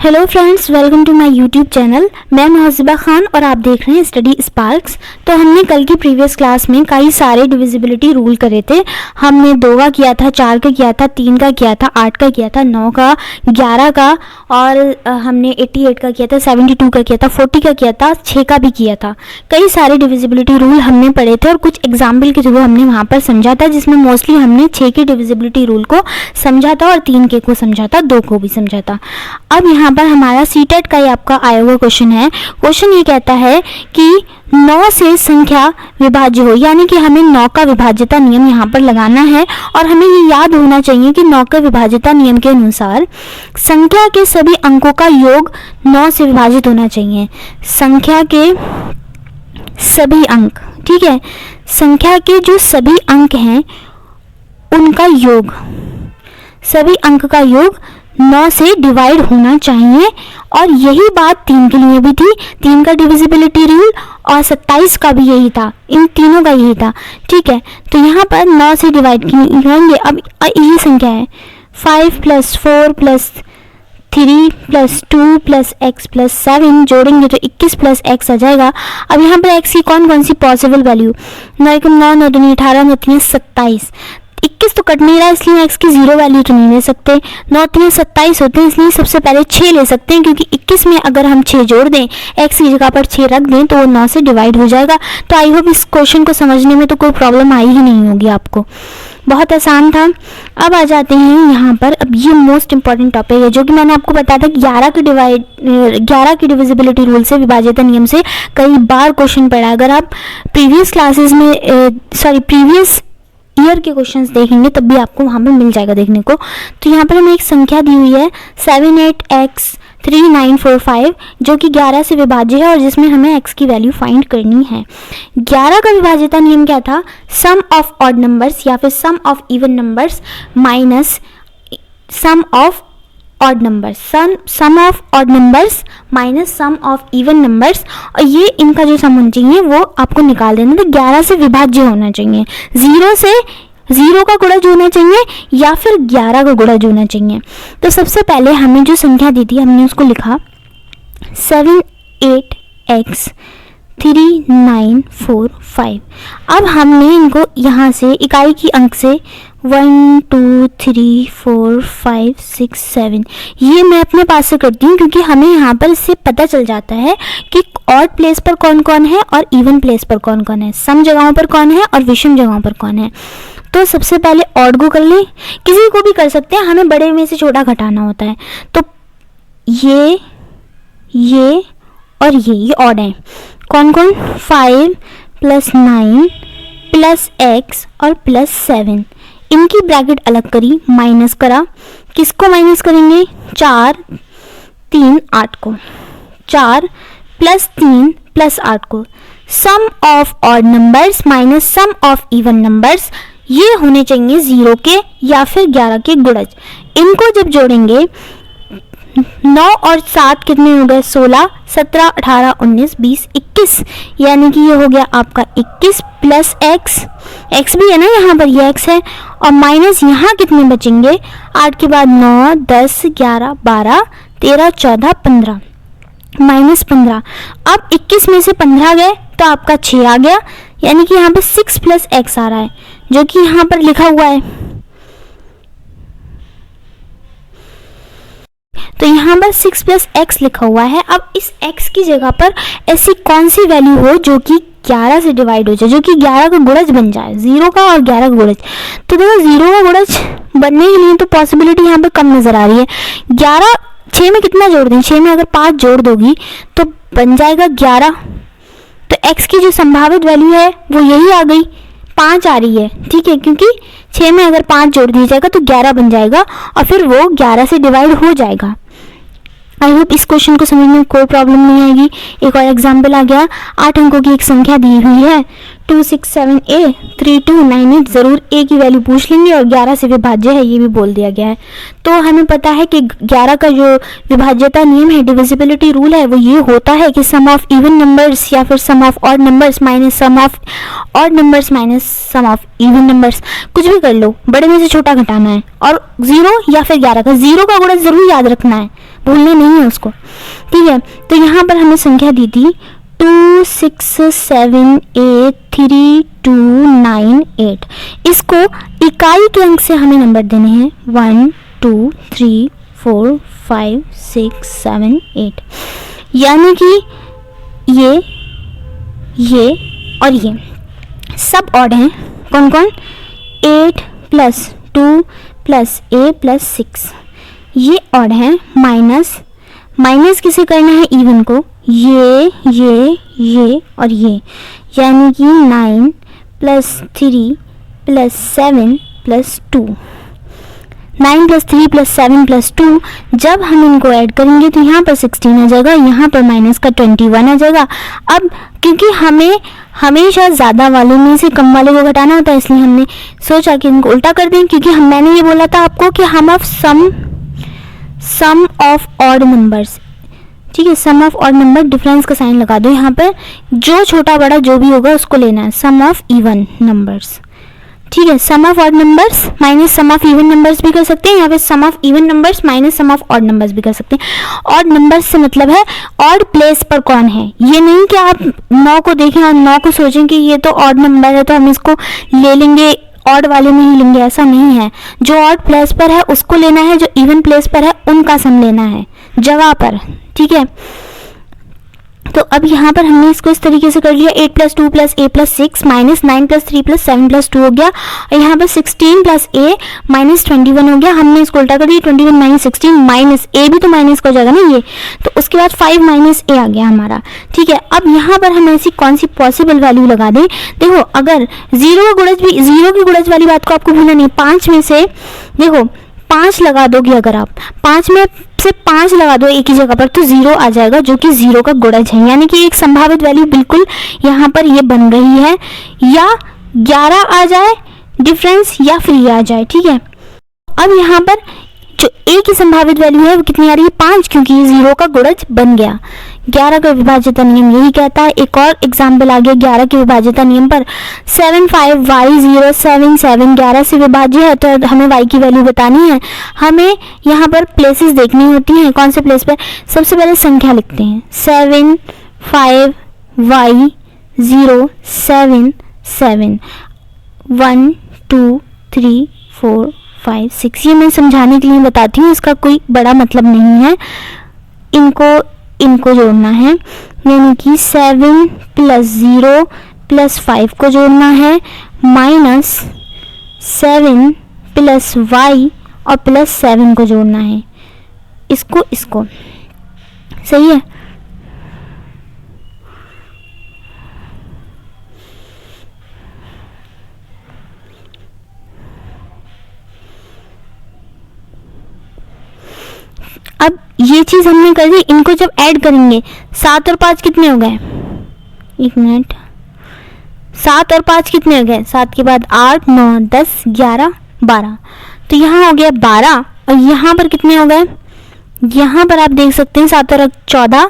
Hello friends, welcome to my YouTube channel. मैं महज़िबा खान और आप देख रहे हैं स्टडी स्पार्क्स। तो हमने कल की प्रीवियस क्लास में कई सारे डिविजिबिलिटी रूल करे थे। हमने 2 का किया था, 4 का किया था, 3 का किया था, 8 का किया था, 9 का, 11 का और हमने 88 का किया था, 72 का किया था, 40 का किया था, 6 का भी किया था। कई सारे डिविजिबिलिटी रूल हमने पढ़े थे और कुछ एग्जाम्पल के थ्रू हमने वहाँ पर समझा था, जिसमें मोस्टली हमने 6 के डिविजिबिलिटी रूल को समझा था और 3 के को समझा था, 2 को भी समझा था। अब यहाँ पर हमारा सीटेट का ही आपका आया हुआ क्वेश्चन है। क्वेश्चन ये कहता है कि 9 से संख्या विभाज्य हो, यानी कि हमें 9 का विभाज्यता नियम यहाँ पर लगाना है और हमें ये याद होना चाहिए कि 9 का विभाज्यता नियम के अनुसार संख्या के सभी अंकों का योग 9 से विभाजित होना चाहिए। संख्या के सभी अंक, ठीक है, संख्या के जो सभी अंक हैं उनका योग, सभी अंक का योग 9 से डिवाइड होना चाहिए। और यही बात 3 के लिए भी थी। 3 का डिविजिबिलिटी रूल और 27 का भी यही था, इन तीनों का यही था, ठीक है। तो यहाँ पर 9 से डिवाइड करेंगे। अब ये संख्या है 5 + 4 + 3 + 2 + x + 7, जोड़ेंगे तो 21 + x आ जाएगा। अब यहाँ पर x की कौन कौन सी पॉसिबल वैल्यू, 9 × 9 = 9, 18 × 3 = 27। 21 तो कट नहीं रहा, इसलिए x की 0 वैल्यू तो नहीं ले सकते। 9 × 3 = 27 होते हैं, इसलिए सबसे पहले 6 ले सकते हैं, क्योंकि 21 में अगर हम 6 जोड़ दें, x की जगह पर 6 रख दें तो वो 9 से डिवाइड हो जाएगा। तो आई होप इस क्वेश्चन को समझने में तो कोई प्रॉब्लम आई ही नहीं होगी आपको, बहुत आसान था। अब आ जाते हैं यहाँ पर, अब ये मोस्ट इंपॉर्टेंट टॉपिक है जो कि मैंने आपको बताया था। 11 की डिविजिबिलिटी रूल से, विभाज्यता नियम से कई बार क्वेश्चन पढ़ा। अगर आप प्रीवियस क्लासेस में प्रीवियस ईयर के क्वेश्चंस देखेंगे तब भी आपको वहाँ पर मिल जाएगा देखने को। तो यहाँ पर हमें एक संख्या दी हुई है 78x3945, जो कि 11 से विभाज्य है और जिसमें हमें x की वैल्यू फाइंड करनी है। 11 का विभाज्यता नियम क्या था? सम ऑफ ऑड नंबर्स या फिर sum of even numbers minus sum of odd numbers, sum of odd numbers minus sum of even numbers, और ये इनका जो सम होना चाहिए वो आपको निकाल देना। तो 11 से विभाज्य होना चाहिए, 0 से 0 का गुणज होना चाहिए या फिर 11 का गुणज होना चाहिए। तो सबसे पहले हमें जो संख्या दी थी हमने उसको लिखा 78x3945। अब हमने इनको यहाँ से इकाई की अंक से 1 2 3 4 5 6 7 ये मैं अपने पास से करती हूँ, क्योंकि हमें यहाँ पर इससे पता चल जाता है कि ऑड प्लेस पर कौन कौन है और इवन प्लेस पर कौन कौन है, सम जगहों पर कौन है और विषम जगहों पर कौन है। तो सबसे पहले ऑड को कर लें, किसी को भी कर सकते हैं, हमें बड़े में से छोटा घटाना होता है। तो ये और ये ऑड है। कौन कौन? 5 + 9 + x और +7, इनकी ब्रैकेट अलग करी, माइनस करा। किसको माइनस करेंगे? 4 3 8 को, 4 + 3 + 8 को। Sum of odd numbers minus sum of even numbers, ये होने चाहिए 0 के या फिर 11 के गुणज। इनको जब जोड़ेंगे 9 और 7 कितने हो गए? 16 17 18 19 20 21, यानी कि ये हो गया आपका 21 + x भी है ना यहाँ पर, ये x है, और माइनस यहाँ कितने बचेंगे? 8 के बाद 9 10 11 12 13 14 15, -15। अब 21 में से 15 गए तो आपका 6 आ गया, यानी कि यहाँ पर 6 + x आ रहा है, जो कि यहाँ पर लिखा हुआ है। तो यहाँ पर 6 + x लिखा हुआ है। अब इस x की जगह पर ऐसी कौन सी वैल्यू हो जो कि 11 से डिवाइड हो जाए, जो कि 11 का गुणज बन जाए, 0 का और 11 का गुणज। तो देखो 0 का गुणज बनने के लिए तो पॉसिबिलिटी यहाँ पर कम नजर आ रही है। 11 6 में कितना जोड़ दें? 6 में अगर 5 जोड़ दोगी तो बन जाएगा 11। तो x की जो संभावित वैल्यू है वो यही आ गई, 5 आ रही है, ठीक है, क्योंकि 6 में अगर 5 जोड़ दिया जाएगा तो 11 बन जाएगा और फिर वो 11 से डिवाइड हो जाएगा। आई होप इस क्वेश्चन को समझने में कोई प्रॉब्लम नहीं आएगी। एक और एग्जाम्पल आ गया, 8 अंकों की एक संख्या दी हुई है 267A 3298, ज़रूर a की वैल्यू पूछ लेंगे और 11 से विभाज्य है ये भी बोल दिया गया है। तो हमें पता है कि 11 का जो विभाज्यता नियम है, डिविजिबिलिटी रूल है, वो ये होता है कि सम ऑफ इवन नंबर्स या फिर sum of odd numbers minus sum of odd numbers minus sum of even numbers, कुछ भी कर लो, बड़े में से छोटा घटाना है और 0 या फिर 11 का 0 का गुणज जरूर याद रखना है, भूलने नहीं है उसको, ठीक है। तो यहाँ पर हमें संख्या दी थी 2 6 7 8 3 2 9 8। इसको इकाई के अंक से हमें नंबर देने हैं 1 2 3 4 5 6 7 8, यानी कि ये और ये सब ऑड हैं। कौन कौन? 8 + 2 + a + 6 ये ऑड है। माइनस किसे करना है? इवन को। ये और ये, यानी कि 9 + 3 + 7 + 2, 9 + 3 + 7 + 2। जब हम इनको ऐड करेंगे तो यहाँ पर 16 आ जाएगा, यहाँ पर माइनस का 21 आ जाएगा। अब क्योंकि हमें हमेशा ज़्यादा वाले में से कम वाले को घटाना होता है, इसलिए हमने सोचा कि इनको उल्टा कर दें, क्योंकि मैंने ये बोला था आपको कि सम ऑफ ऑड नंबर्स, ठीक है, sum of odd number, difference का साइन लगा दो यहाँ पर, जो छोटा बड़ा जो भी होगा उसको लेना है, सम ऑफ इवन नंबर्स, ठीक है। Sum of odd numbers minus sum of even numbers भी कर सकते हैं, या फिर sum of even numbers minus sum of odd numbers भी कर सकते हैं। ऑड नंबर्स से मतलब है ऑड प्लेस पर कौन है। ये नहीं कि आप 9 को देखें और 9 को सोचें कि ये तो ऑड नंबर है तो हम इसको ले लेंगे, ऑड वाले में ही लेंगे, ऐसा नहीं है। जो ऑड प्लेस पर है उसको लेना है, जो इवन प्लेस पर है उनका सम लेना है जगह पर, ठीक है। तो अब यहाँ पर हमने इसको इस तरीके से कर लिया, 8 + 2 + a + 6 -9 + 3 + 7 + 2 हो गया, और यहाँ पर 16 + a -21 हो गया। हमने इसको उल्टा कर दिया, 21 - 16 माइनस a भी तो माइनस का हो जाएगा ना ये, तो उसके बाद 5 - a आ गया हमारा, ठीक है। अब यहाँ पर हम ऐसी कौन सी पॉसिबल वैल्यू लगा दें? देखो, अगर 0 की गुणज वाली बात को आपको भूलना नहीं। 5 में से देखो 5 लगा दोगे, अगर आप 5 में से 5 लगा दो एक ही जगह पर, तो 0 आ जाएगा, जो कि 0 का गुणज है, यानी कि एक संभावित वैल्यू बिल्कुल यहाँ पर ये बन रही है, या 11 आ जाए डिफरेंस, या फ्री आ जाए, ठीक है। अब यहाँ पर जो a की संभावित वैल्यू है वो कितनी आ रही है? 5, क्योंकि ये 0 का गुणज बन गया। 11 का विभाज्यता नियम यही कहता है। एक और एग्जाम्पल आ गया 11 के विभाज्यता नियम पर। 75y077 11 से विभाज्य है, तो हमें y की वैल्यू बतानी है। हमें यहाँ पर प्लेसेस देखनी होती हैं। कौन से प्लेस पर? सबसे पहले संख्या लिखते हैं, 75y077 1 2 3 4 5 6। ये मैं समझाने के लिए बताती हूँ, इसका कोई बड़ा मतलब नहीं है। इनको जोड़ना है, यानी कि 7 + 0 + 5 को जोड़ना है, -7 + y और +7 को जोड़ना है। इसको सही है। अब ये चीज हमने कर दी। इनको जब ऐड करेंगे, 7 और 5 कितने हो गए? 1 मिनट, 7 और 5 कितने हो गए? 7 के बाद 8 9 10 11 12, तो यहाँ हो गया 12। और यहाँ पर कितने हो गए? यहाँ पर आप देख सकते हैं 7 और 14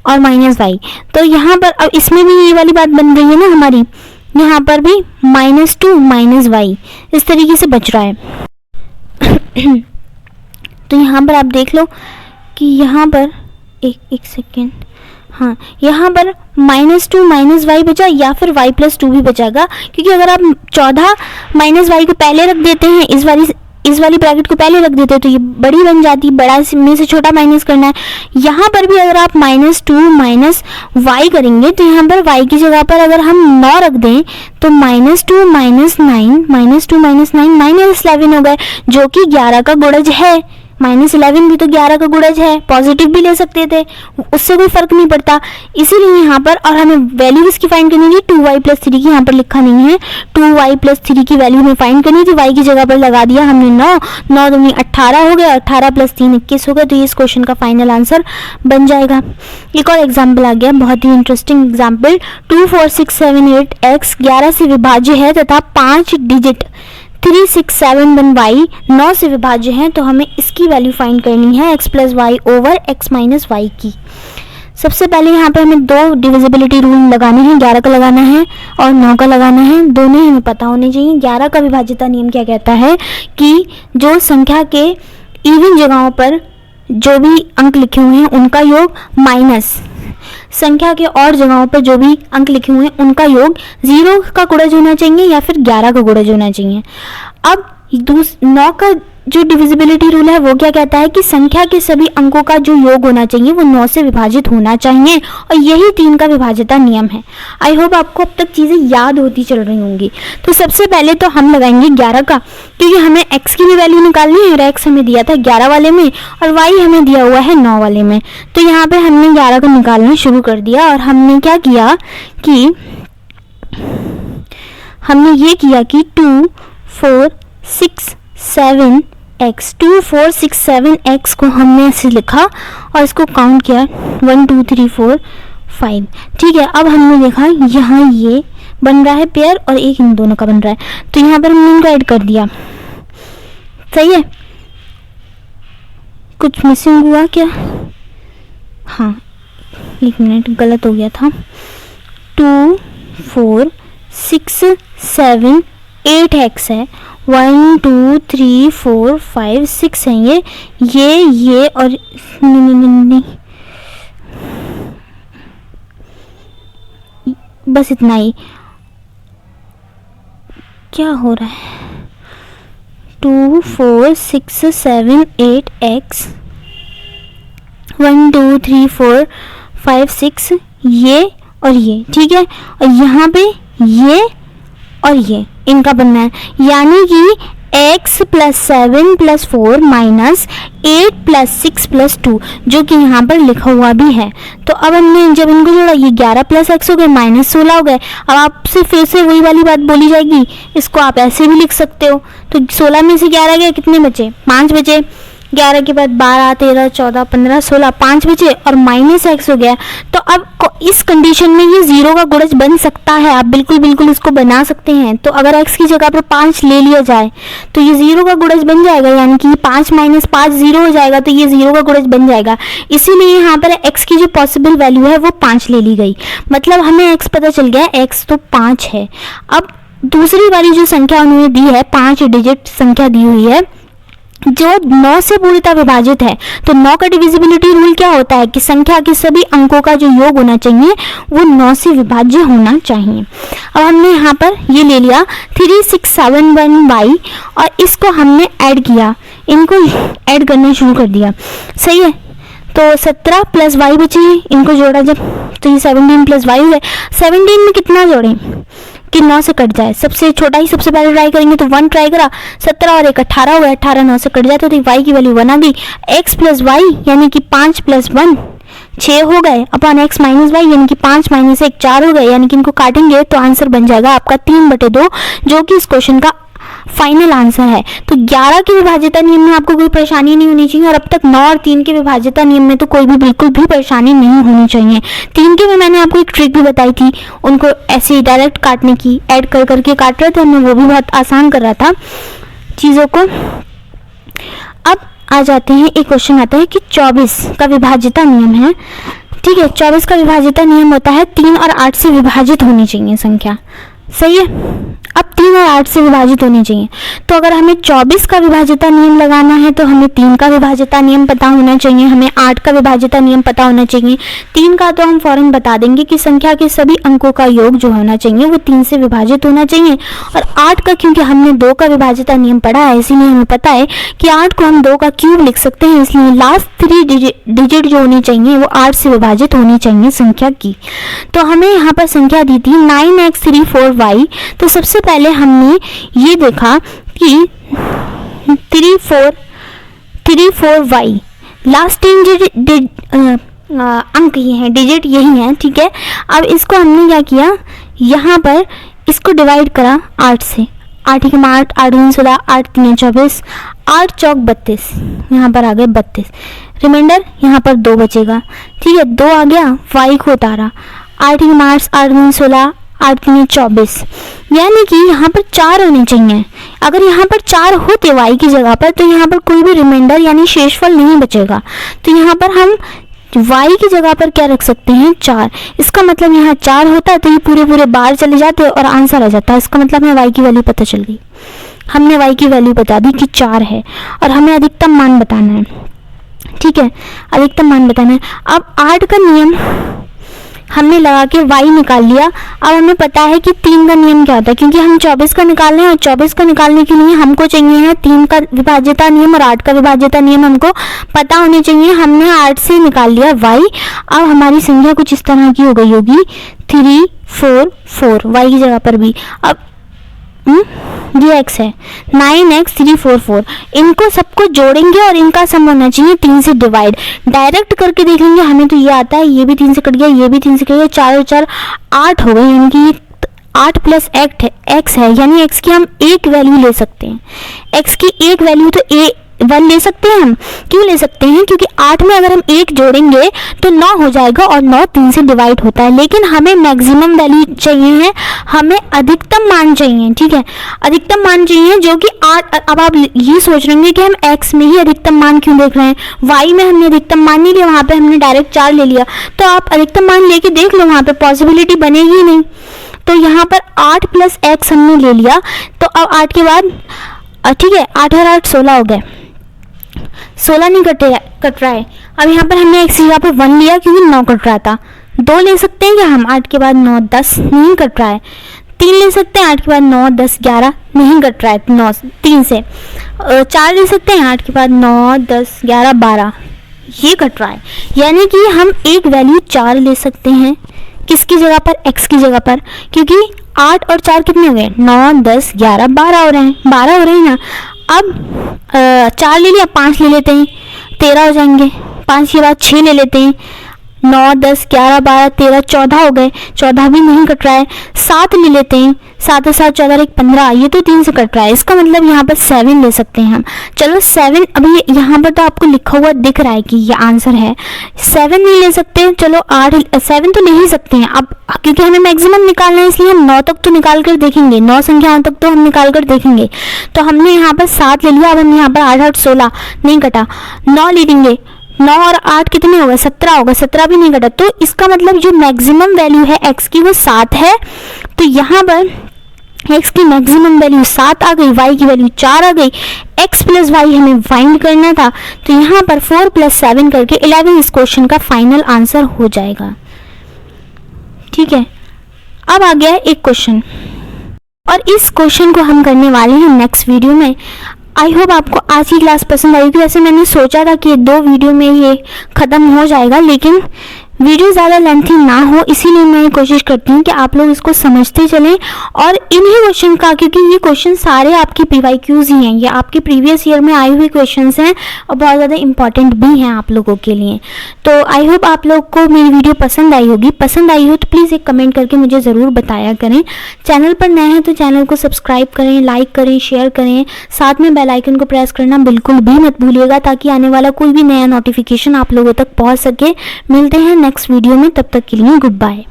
और -y। तो यहाँ पर अब इसमें भी ये वाली बात बन रही है ना हमारी, यहाँ पर भी -2 -y इस तरीके से बच रहा है। तो यहाँ पर आप देख लो कि यहाँ पर एक सेकेंड, हाँ, यहाँ पर -2 -y बचा, या फिर y + 2 भी बचाएगा, क्योंकि अगर आप 14 -y को पहले रख देते हैं, इस वाली ब्रैकेट को पहले रख देते हैं, तो ये बड़ी बन जाती, बड़ा में से छोटा माइनस करना है। यहाँ पर भी अगर आप -2 -y करेंगे, तो यहाँ पर y की जगह पर अगर हम 9 रख दें, तो -2 - 9 -11 हो गए, जो कि 11 का गुणज है। -11 भी तो 11 का गुणज है, पॉजिटिव भी ले सकते थे, उससे कोई फर्क नहीं पड़ता। इसीलिए यहाँ पर, और हमें वैल्यू इसकी फाइंड करनी थी, 2y + 3 की, यहाँ पर लिखा नहीं है, 2y + 3 की वैल्यू हमें फाइंड करनी थी। y की जगह पर लगा दिया हमने 9 दूनी 18 हो गया, 18 + 3 21 हो गया, तो ये इस क्वेश्चन का फाइनल आंसर बन जाएगा। एक और एग्जाम्पल आ गया, बहुत ही इंटरेस्टिंग एग्जाम्पल। 2 4 6 7 8 x 11 से विभाज्य है तथा 5 डिजिट 3 6 7 1 y 9 से विभाज्य है, तो हमें इसकी वैल्यू फाइंड करनी है x + y over x - y की। सबसे पहले यहाँ पे हमें 2 डिविजिबिलिटी रूल लगाने हैं, 11 का लगाना है और 9 का लगाना है, दोनों ही हमें पता होने चाहिए। 11 का विभाज्यता नियम क्या कहता है कि जो संख्या के इवन जगहों पर जो भी अंक लिखे हुए हैं उनका योग माइनस संख्या के और जगहों पर जो भी अंक लिखे हुए हैं उनका योग 0 का गुणज होना चाहिए या फिर 11 का गुणज होना चाहिए। अब 9 का जो डिविजिबिलिटी रूल है वो क्या कहता है कि संख्या के सभी अंकों का जो योग होना चाहिए वो 9 से विभाजित होना चाहिए, और यही 3 का विभाज्यता नियम है। आई होप आपको अब तक चीज़ें याद होती चल रही होंगी। तो सबसे पहले तो हम लगाएंगे 11 का, क्योंकि हमें x की भी वैल्यू निकालनी है और x हमें दिया था 11 वाले में और y हमें दिया हुआ है 9 वाले में। तो यहाँ पे हमने 11 का निकालना शुरू कर दिया और हमने क्या किया कि हमने ये किया कि 2 4 6 7 x 2 4 6 7 x को हमने ऐसे लिखा और इसको काउंट किया 1 2 3 4 5। ठीक है, अब हमने देखा यहाँ ये बन रहा है पेयर और एक इन दोनों का बन रहा है, तो यहाँ पर हमने इनको ऐड कर दिया। सही है, कुछ मिसिंग हुआ क्या? हाँ, एक मिनट, गलत हो गया था। 2 4 6 7 8 x है, 1 2 3 4 5 6 है ये और नहीं, बस इतना ही। क्या हो रहा है? 2 4 6 7 8 x 1 2 3 4 5 6 ये और ये। ठीक है, और यहाँ पे ये और ये इनका बनना है, यानी कि x + 7 + 4 - 8 + 6 + 2 जो कि यहाँ पर लिखा हुआ भी है। तो अब हमने जब इनको जोड़ा ये 11 + x हो गए -16 हो गए। अब आपसे फिर से वही वाली बात बोली जाएगी, इसको आप ऐसे भी लिख सकते हो। तो 16 में से 11 गए, कितने बचे? 5 बचे। 11 के बाद 12 13 14 15 16 5 बचे और -x हो गया। तो अब इस कंडीशन में ये 0 का गुणज बन सकता है, आप बिल्कुल इसको बना सकते हैं। तो अगर x की जगह पर 5 ले लिया जाए तो ये 0 का गुणज बन जाएगा, यानी कि 5 - 5 0 हो जाएगा, तो ये 0 का गुणज बन जाएगा। इसीलिए यहाँ पर x की जो पॉसिबल वैल्यू है वो 5 ले ली गई, मतलब हमें x पता चल गया, x तो 5 है। अब दूसरी वाली जो संख्या उन्होंने दी है, 5 डिजिट संख्या दी हुई है जो 9 से पूर्णतः विभाजित है। तो 9 का डिविजिबिलिटी रूल क्या होता है कि संख्या के सभी अंकों का जो योग होना चाहिए वो 9 से विभाज्य होना चाहिए। अब हमने यहाँ पर ये ले लिया 3671y और इसको हमने ऐड किया, इनको ऐड करना शुरू कर दिया। सही है, तो 17 + y बची, इनको जोड़ा जब तो ये 17 + y हो गए। 17 में कितना जोड़ें कि 9 से कट जाए? सबसे छोटा ही सबसे पहले ट्राई करेंगे, तो 1 ट्राई करा, 17 और 1 18 हो गया, 18 9 से कट जाए तो y की वैल्यू 1 आ गई। x + y यानी कि 5 + 1 6 हो गए, अपॉन x - y यानी कि 5 - 1 4 हो गए, यानी कि इनको काटेंगे तो आंसर बन जाएगा आपका 3/2, जो कि इस क्वेश्चन का फाइनल आंसर है। तो 11 के विभाज्यता नियम में आपको कोई परेशानी नहीं होनी चाहिए, और अब तक 9 और 3 के विभाज्यता नियम में तो कोई भी बिल्कुल भी परेशानी नहीं होनी चाहिए। 3 के में मैंने आपको एक ट्रिक भी बताई थी, उनको ऐसे ही डायरेक्ट काटने की, ऐड कर करके काट रहे थे हमने, वो भी बहुत आसान कर रहा था चीज़ों को। अब आ जाते हैं, एक क्वेश्चन आता है कि 24 का विभाज्यता नियम है। ठीक है, 24 का विभाज्यता नियम होता है 3 और 8 से विभाजित होनी चाहिए संख्या। सही है, अब 3 और 8 से विभाजित होनी चाहिए। तो अगर हमें 24 का विभाज्यता नियम लगाना है तो हमें 3 का विभाज्यता नियम पता होना चाहिए, हमें 8 का विभाज्यता नियम पता होना चाहिए। 3 का तो हम फौरन बता देंगे कि संख्या के सभी अंकों का योग जो होना चाहिए वो 3 से विभाजित होना चाहिए। और 8 का, क्योंकि हमने 2 का विभाज्यता नियम पढ़ा है, इसीलिए हमें पता है कि 8 को हम 2 का क्यूब लिख सकते हैं, इसलिए लास्ट 3 डिजिट जो होनी चाहिए वो 8 से विभाजित होनी चाहिए संख्या की। तो हमें यहाँ पर संख्या दी थी 9x34y। तो सबसे पहले हमने ये देखा कि 34y लास्ट 3 अंक ये हैं, डिजिट यही हैं। ठीक है, अब इसको हमने क्या किया, यहाँ पर इसको डिवाइड करा 8 से। 8 × 8 8 × 16 8 × 3 24 8 × 4 32, यहाँ पर आ गए 32। रिमाइंडर यहाँ पर 2 बचेगा। ठीक है, 2 आ गया, y को उतारा, 8 × 8 8 × 16 8 × 3 24, यानी कि यहाँ पर 4 होने चाहिए। अगर यहाँ पर 4 होते y की जगह पर तो यहाँ पर कोई भी रिमाइंडर यानी शेषफल नहीं बचेगा। तो यहाँ पर हम y की जगह पर क्या रख सकते हैं, 4। इसका मतलब यहाँ 4 होता है तो ये पूरे बाहर चले जाते और आंसर आ जाता है। इसका मतलब हमें y की वैल्यू पता चल गई, हमने y की वैल्यू बता दी कि 4 है और हमें अधिकतम मान बताना है। ठीक है, अधिकतम मान बताना है। अब 8 का नियम हमने लगा के y निकाल लिया। अब हमें पता है कि 3 का नियम क्या होता है, क्योंकि हम 24 का निकाल रहे हैं और 24 का निकालने के लिए हमको चाहिए है 3 का विभाज्यता नियम और 8 का विभाज्यता नियम हमको पता होने चाहिए। हमने 8 से निकाल लिया y। अब हमारी संख्या कुछ इस तरह की हो गई होगी 3 4 4, y की जगह पर भी। अब ये x है 9x 3 4 4, इनको सबको जोड़ेंगे और इनका सम होना चाहिए 3 से डिवाइड। डायरेक्ट करके देख लेंगे, हमें तो ये आता है, ये भी 3 से कट गया, ये भी 3 से कट गया, 4 और 4 8 हो गए, यानी कि 8 प्लस x है, यानी x की हम एक वैल्यू ले सकते हैं। x की एक वैल्यू तो 1 ले सकते हैं हम। क्यों ले सकते हैं? क्योंकि 8 में अगर हम 1 जोड़ेंगे तो 9 हो जाएगा और 9 3 से डिवाइड होता है। लेकिन हमें मैक्सिमम वैल्यू चाहिए है, हमें अधिकतम मान चाहिए, ठीक है, अधिकतम मान चाहिए जो कि 8। अब आप ये सोच रहे होंगे कि हम x में ही अधिकतम मान क्यों देख रहे हैं, y में हमने अधिकतम मान नहीं लिया, वहाँ पे हमने डायरेक्ट 4 ले लिया। तो आप अधिकतम मान लेके देख लो, वहाँ पे पॉसिबिलिटी बनेगी ही नहीं। तो यहाँ पर 8 प्लस x हमने ले लिया। तो अब 8 के बाद ठीक है, 8 और 8 16 हो गए, 16 नहीं कट रहा है। अब यहाँ पर हमने x की जगह पर 1 लिया क्योंकि 9 कट रहा था। 2 ले सकते हैं क्या हम? 8 के बाद 9 10 नहीं कट रहा है। 3 ले सकते हैं, 8 के बाद 9 10 11 नहीं कट रहा है 9 3 से। 4 ले सकते हैं, 8 के बाद 9 10 11 12 ये कट रहा है। यानी कि हम एक वैल्यू 4 ले सकते हैं, किसकी जगह पर? x की जगह पर, क्योंकि 8 और 4 कितने हो गए? 9 10 11 12 हो रहे हैं, 12 हो रहे हैं ना। अब 4 ले लिया, 5 ले लेते हैं, 13 हो जाएंगे। 5 के बाद 6 ले लेते हैं, 9 10 11 12 13 14 हो गए, 14 भी नहीं कट रहा है। 7 ले लेते हैं, 7 और 7 14 1 15, ये तो 3 से कट रहा है। इसका मतलब यहाँ पर 7 ले सकते हैं हम। चलो 7, अभी यहाँ पर तो आपको लिखा हुआ दिख रहा है कि ये आंसर है। 7 नहीं ले सकते, चलो 7 तो ले ही सकते हैं। अब क्योंकि हमें मैक्सिमम निकालना है इसलिए हम 9 तक तो निकाल कर देखेंगे, 9 संख्याओं तक तो हम निकाल कर देखेंगे। तो हमने यहाँ पर 7 ले लिया। अब हम यहाँ पर 8 8 16 नहीं कटा, 9 ले लेंगे, 9 और 8 कितने हो गए? 17 होगा, 17 भी नहीं कटा। तो इसका मतलब जो मैक्सिमम वैल्यू है x की वो 7 है। तो यहाँ पर x की मैक्सिमम वैल्यू 7 आ गई, y की वैल्यू 4 आ गई। x प्लस y हमें फाइंड करना था, तो यहाँ पर 4 प्लस 7 करके 11 इस क्वेश्चन का फाइनल आंसर हो जाएगा। ठीक है, अब आ गया एक क्वेश्चन और इस क्वेश्चन को हम करने वाले हैं नेक्स्ट वीडियो में। आई होप आपको आज की क्लास पसंद आई होगी। वैसे मैंने सोचा था कि 2 वीडियो में ये ख़त्म हो जाएगा, लेकिन वीडियो ज़्यादा लेंथी ना हो इसीलिए मैं कोशिश करती हूँ कि आप लोग इसको समझते चलें। और इन्हीं क्वेश्चन का, क्योंकि ये क्वेश्चन सारे आपके PYQs ही हैं, ये आपके प्रीवियस ईयर में आए हुए क्वेश्चंस हैं और बहुत ज़्यादा इंपॉर्टेंट भी हैं आप लोगों के लिए। तो आई होप आप लोग को मेरी वीडियो पसंद आई होगी। पसंद आई हो तो प्लीज़ एक कमेंट करके मुझे ज़रूर बताया करें। चैनल पर नए हैं तो चैनल को सब्सक्राइब करें, लाइक करें, शेयर करें, साथ में बेल आइकन को प्रेस करना बिल्कुल भी मत भूलिएगा ताकि आने वाला कोई भी नया नोटिफिकेशन आप लोगों तक पहुँच सके। मिलते हैं नेक्स्ट वीडियो में, तब तक के लिए गुड बाय।